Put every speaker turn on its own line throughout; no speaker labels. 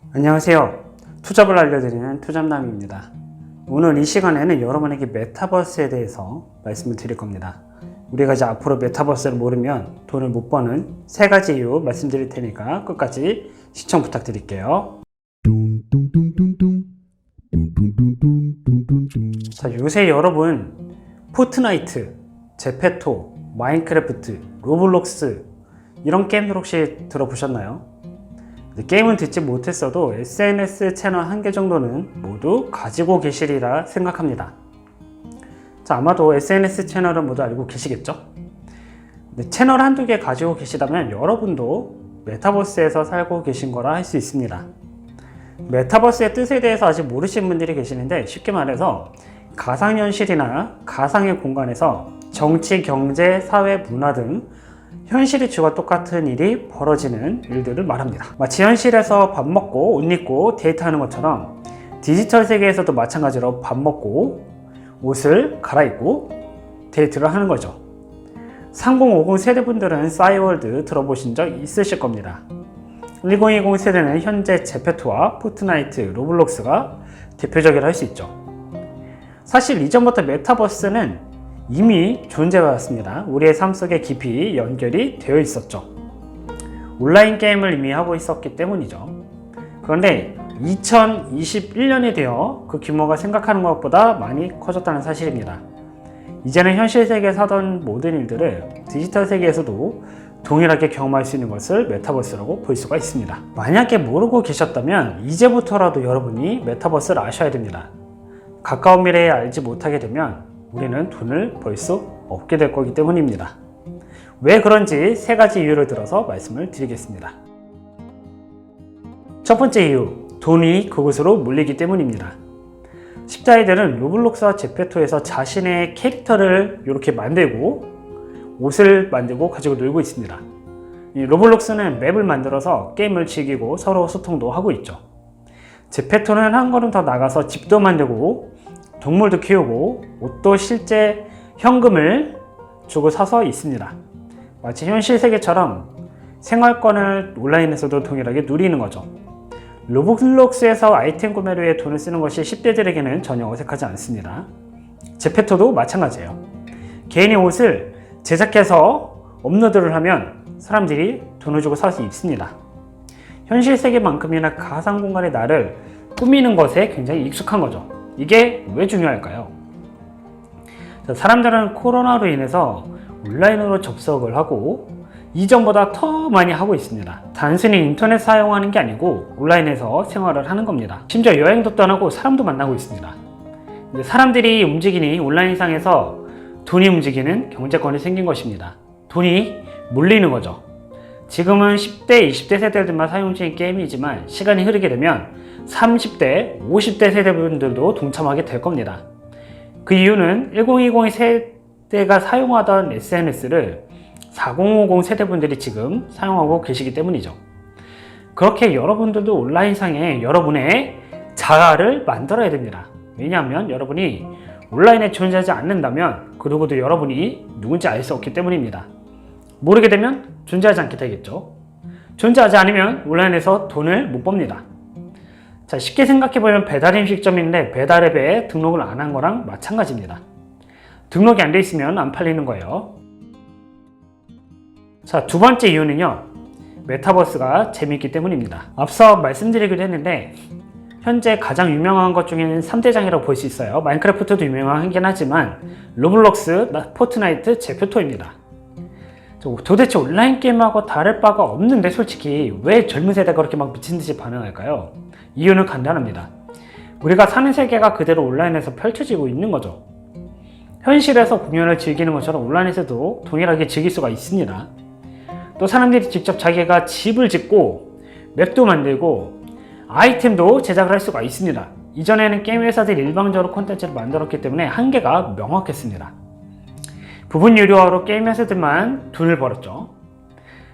안녕하세요. 투잡을 알려드리는 투잡남입니다. 오늘 이 시간에는 여러분에게 메타버스에 대해서 말씀을 드릴 겁니다. 우리가 이제 앞으로 메타버스를 모르면 돈을 못 버는 3가지 이유 말씀드릴 테니까 끝까지 시청 부탁드릴게요. 자, 요새 여러분 포트나이트, 제페토, 마인크래프트, 로블록스 이런 게임들 혹시 들어보셨나요? 게임은 듣지 못했어도 SNS 채널 1개 정도는 모두 가지고 계시리라 생각합니다. 자, 아마도 SNS 채널은 모두 알고 계시겠죠? 채널 1~2개 가지고 계시다면 여러분도 메타버스에서 살고 계신 거라 할 수 있습니다. 메타버스의 뜻에 대해서 아직 모르시는 분들이 계시는데, 쉽게 말해서 가상현실이나 가상의 공간에서 정치, 경제, 사회, 문화 등 현실의 주와 똑같은 일이 벌어지는 일들을 말합니다. 마치 현실에서 밥 먹고 옷 입고 데이트하는 것처럼 디지털 세계에서도 마찬가지로 밥 먹고 옷을 갈아입고 데이트를 하는 거죠. 3050 세대분들은 싸이월드 들어보신 적 있으실 겁니다. 1020 세대는 현재 제페토와 포트나이트, 로블록스가 대표적이라 할 수 있죠. 사실 이전부터 메타버스는 이미 존재해왔습니다. 우리의 삶 속에 깊이 연결이 되어 있었죠. 온라인 게임을 이미 하고 있었기 때문이죠. 그런데 2021년이 되어 그 규모가 생각하는 것보다 많이 커졌다는 사실입니다. 이제는 현실 세계에서 하던 모든 일들을 디지털 세계에서도 동일하게 경험할 수 있는 것을 메타버스라고 볼 수가 있습니다. 만약에 모르고 계셨다면 이제부터라도 여러분이 메타버스를 아셔야 됩니다. 가까운 미래에 알지 못하게 되면 우리는 돈을 벌 수 없게 될 거기 때문입니다. 왜 그런지 3가지 이유를 들어서 말씀을 드리겠습니다. 첫 번째 이유, 돈이 그곳으로 몰리기 때문입니다. 십자이들은 로블록스와 제페토에서 자신의 캐릭터를 이렇게 만들고 옷을 만들고 가지고 놀고 있습니다. 로블록스는 맵을 만들어서 게임을 즐기고 서로 소통도 하고 있죠. 제페토는 한 걸음 더 나가서 집도 만들고 동물도 키우고 옷도 실제 현금을 주고 사서 있습니다. 마치 현실 세계처럼 생활권을 온라인에서도 동일하게 누리는 거죠. 로블록스에서 아이템 구매를 위해 돈을 쓰는 것이 10대들에게는 전혀 어색하지 않습니다. 제페토도 마찬가지예요. 개인이 옷을 제작해서 업로드를 하면 사람들이 돈을 주고 사서 입습니다. 현실 세계만큼이나 가상 공간의 나를 꾸미는 것에 굉장히 익숙한 거죠. 이게 왜 중요할까요? 사람들은 코로나로 인해서 온라인으로 접속을 하고 이전보다 더 많이 하고 있습니다. 단순히 인터넷 사용하는 게 아니고 온라인에서 생활을 하는 겁니다. 심지어 여행도 떠나고 사람도 만나고 있습니다. 사람들이 움직이니 온라인상에서 돈이 움직이는 경제권이 생긴 것입니다. 돈이 몰리는 거죠. 지금은 10대, 20대 세대들만 사용 중인 게임이지만 시간이 흐르게 되면 30대, 50대 세대분들도 동참하게 될 겁니다. 그 이유는 1020 세대가 사용하던 SNS를 4050 세대분들이 지금 사용하고 계시기 때문이죠. 그렇게 여러분들도 온라인상에 여러분의 자아를 만들어야 됩니다. 왜냐하면 여러분이 온라인에 존재하지 않는다면 그 누구도 여러분이 누군지 알 수 없기 때문입니다. 모르게 되면 존재하지 않게 되겠죠. 존재하지 않으면 온라인에서 돈을 못 법니다. 자, 쉽게 생각해보면 배달 음식점인데 배달앱에 등록을 안 한 거랑 마찬가지입니다. 등록이 안 돼 있으면 안 팔리는 거예요. 자, 두 번째 이유는요, 메타버스가 재미있기 때문입니다. 앞서 말씀드리기도 했는데 현재 가장 유명한 것 중에는 3대장이라고 볼 수 있어요. 마인크래프트도 유명하긴 하지만 로블록스, 포트나이트, 제페토입니다. 도대체 온라인 게임하고 다를 바가 없는데 솔직히 왜 젊은 세대가 그렇게 막 미친듯이 반응할까요? 이유는 간단합니다. 우리가 사는 세계가 그대로 온라인에서 펼쳐지고 있는 거죠. 현실에서 공연을 즐기는 것처럼 온라인에서도 동일하게 즐길 수가 있습니다. 또 사람들이 직접 자기가 집을 짓고 맵도 만들고 아이템도 제작을 할 수가 있습니다. 이전에는 게임 회사들이 일방적으로 콘텐츠를 만들었기 때문에 한계가 명확했습니다. 부분 유료화로 게임 회사들만 돈을 벌었죠.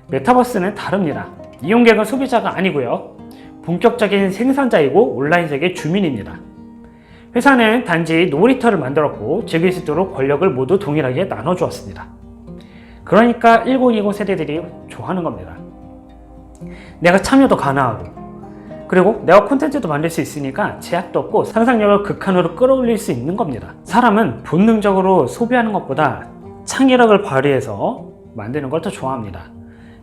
메타버스는 다릅니다. 이용객은 소비자가 아니고요, 본격적인 생산자이고 온라인 세계 주민입니다. 회사는 단지 놀이터를 만들었고 즐길 수 있도록 권력을 모두 동일하게 나눠주었습니다. 그러니까 1020 세대들이 좋아하는 겁니다. 내가 참여도 가능하고 그리고 내가 콘텐츠도 만들 수 있으니까 제약도 없고 상상력을 극한으로 끌어올릴 수 있는 겁니다. 사람은 본능적으로 소비하는 것보다 창의력을 발휘해서 만드는 걸 더 좋아합니다.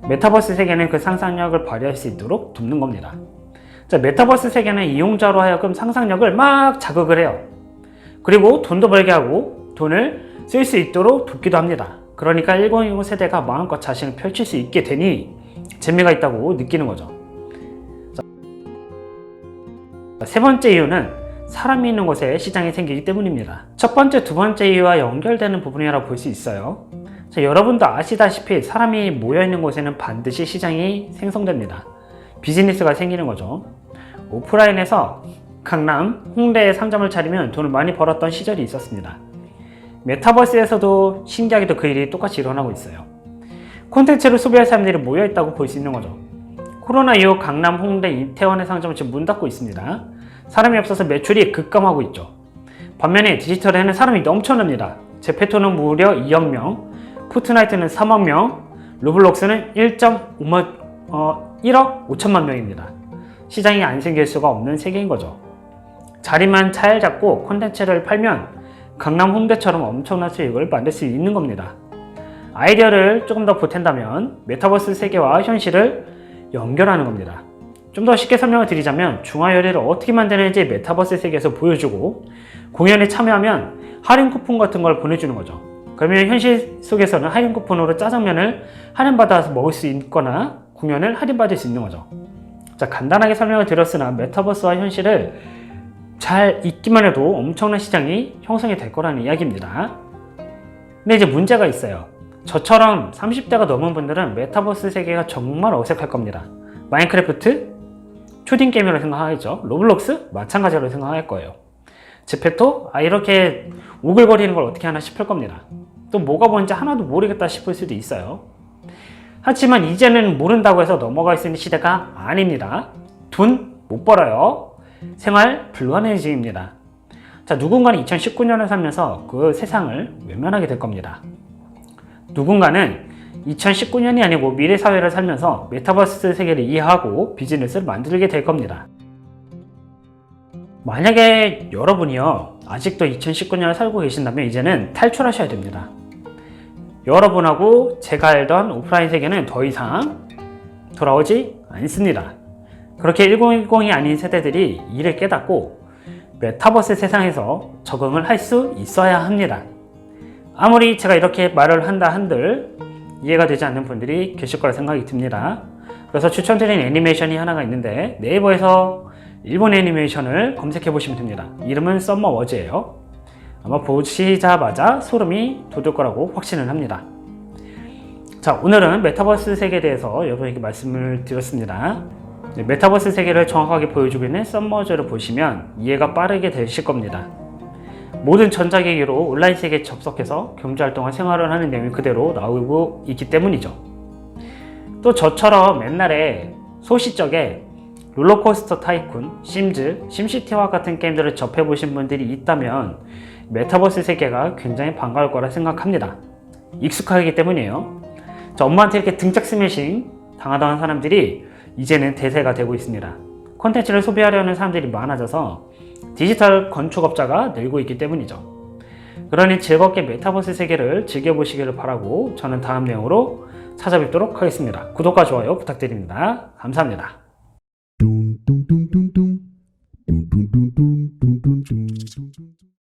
메타버스 세계는 그 상상력을 발휘할 수 있도록 돕는 겁니다. 자, 메타버스 세계는 이용자로 하여금 상상력을 막 자극을 해요. 그리고 돈도 벌게 하고 돈을 쓸 수 있도록 돕기도 합니다. 그러니까 1020 세대가 마음껏 자신을 펼칠 수 있게 되니 재미가 있다고 느끼는 거죠. 자, 세 번째 이유는 사람이 있는 곳에 시장이 생기기 때문입니다. 첫 번째, 두 번째 이유와 연결되는 부분이라고 볼 수 있어요. 자, 여러분도 아시다시피 사람이 모여있는 곳에는 반드시 시장이 생성됩니다. 비즈니스가 생기는 거죠. 오프라인에서 강남, 홍대에 상점을 차리면 돈을 많이 벌었던 시절이 있었습니다. 메타버스에서도 신기하게도 그 일이 똑같이 일어나고 있어요. 콘텐츠를 소비할 사람들이 모여있다고 볼 수 있는 거죠. 코로나 이후 강남, 홍대, 이태원의 상점은 지금 문 닫고 있습니다. 사람이 없어서 매출이 급감하고 있죠. 반면에 디지털에는 사람이 넘쳐납니다. 제페토는 무려 2억 명, 포트나이트는 3억 명, 로블록스는 1억 5천만 명입니다. 시장이 안 생길 수가 없는 세계인 거죠. 자리만 잘 잡고 콘텐츠를 팔면 강남, 홍대처럼 엄청난 수익을 만들 수 있는 겁니다. 아이디어를 조금 더 보탠다면 메타버스 세계와 현실을 연결하는 겁니다. 좀 더 쉽게 설명을 드리자면 중화요리를 어떻게 만드는지 메타버스 세계에서 보여주고 공연에 참여하면 할인 쿠폰 같은 걸 보내주는 거죠. 그러면 현실 속에서는 할인 쿠폰으로 짜장면을 할인받아서 먹을 수 있거나 공연을 할인받을 수 있는 거죠. 자, 간단하게 설명을 드렸으나 메타버스와 현실을 잘 있기만 해도 엄청난 시장이 형성이 될 거라는 이야기입니다. 근데 이제 문제가 있어요. 저처럼 30대가 넘은 분들은 메타버스 세계가 정말 어색할 겁니다. 마인크래프트? 초딩 게임이라고 생각하겠죠. 로블록스? 마찬가지로 생각할 거예요. 제페토? 이렇게 오글거리는 걸 어떻게 하나 싶을 겁니다. 또 뭐가 뭔지 하나도 모르겠다 싶을 수도 있어요. 하지만 이제는 모른다고 해서 넘어갈 수 있는 시대가 아닙니다. 돈 못 벌어요. 생활 불가능해집니다. 자, 누군가는 2019년을 살면서 그 세상을 외면하게 될 겁니다. 누군가는 2019년이 아니고 미래 사회를 살면서 메타버스 세계를 이해하고 비즈니스를 만들게 될 겁니다. 만약에 여러분이요 아직도 2019년을 살고 계신다면 이제는 탈출하셔야 됩니다. 여러분하고 제가 알던 오프라인 세계는 더 이상 돌아오지 않습니다. 그렇게 1010이 아닌 세대들이 이를 깨닫고 메타버스 세상에서 적응을 할 수 있어야 합니다. 아무리 제가 이렇게 말을 한다 한들 이해가 되지 않는 분들이 계실 거라 생각이 듭니다. 그래서 추천드리는 애니메이션이 하나가 있는데 네이버에서 일본 애니메이션을 검색해 보시면 됩니다. 이름은 썸머 워즈예요. 아마 보시자마자 소름이 돋을 거라고 확신을 합니다. 자, 오늘은 메타버스 세계에 대해서 여러분에게 말씀을 드렸습니다. 메타버스 세계를 정확하게 보여주고 있는 썸머워즈를 보시면 이해가 빠르게 되실 겁니다. 모든 전자기기로 온라인 세계에 접속해서 경제활동과 생활을 하는 내용이 그대로 나오고 있기 때문이죠. 또 저처럼 옛날에 소시적에 롤러코스터 타이쿤, 심즈, 심시티와 같은 게임들을 접해보신 분들이 있다면 메타버스 세계가 굉장히 반가울 거라 생각합니다. 익숙하기 때문이에요. 엄마한테 이렇게 등짝 스매싱 당하던 사람들이 이제는 대세가 되고 있습니다. 콘텐츠를 소비하려는 사람들이 많아져서 디지털 건축업자가 늘고 있기 때문이죠. 그러니 즐겁게 메타버스 세계를 즐겨보시기를 바라고 저는 다음 내용으로 찾아뵙도록 하겠습니다. 구독과 좋아요 부탁드립니다. 감사합니다.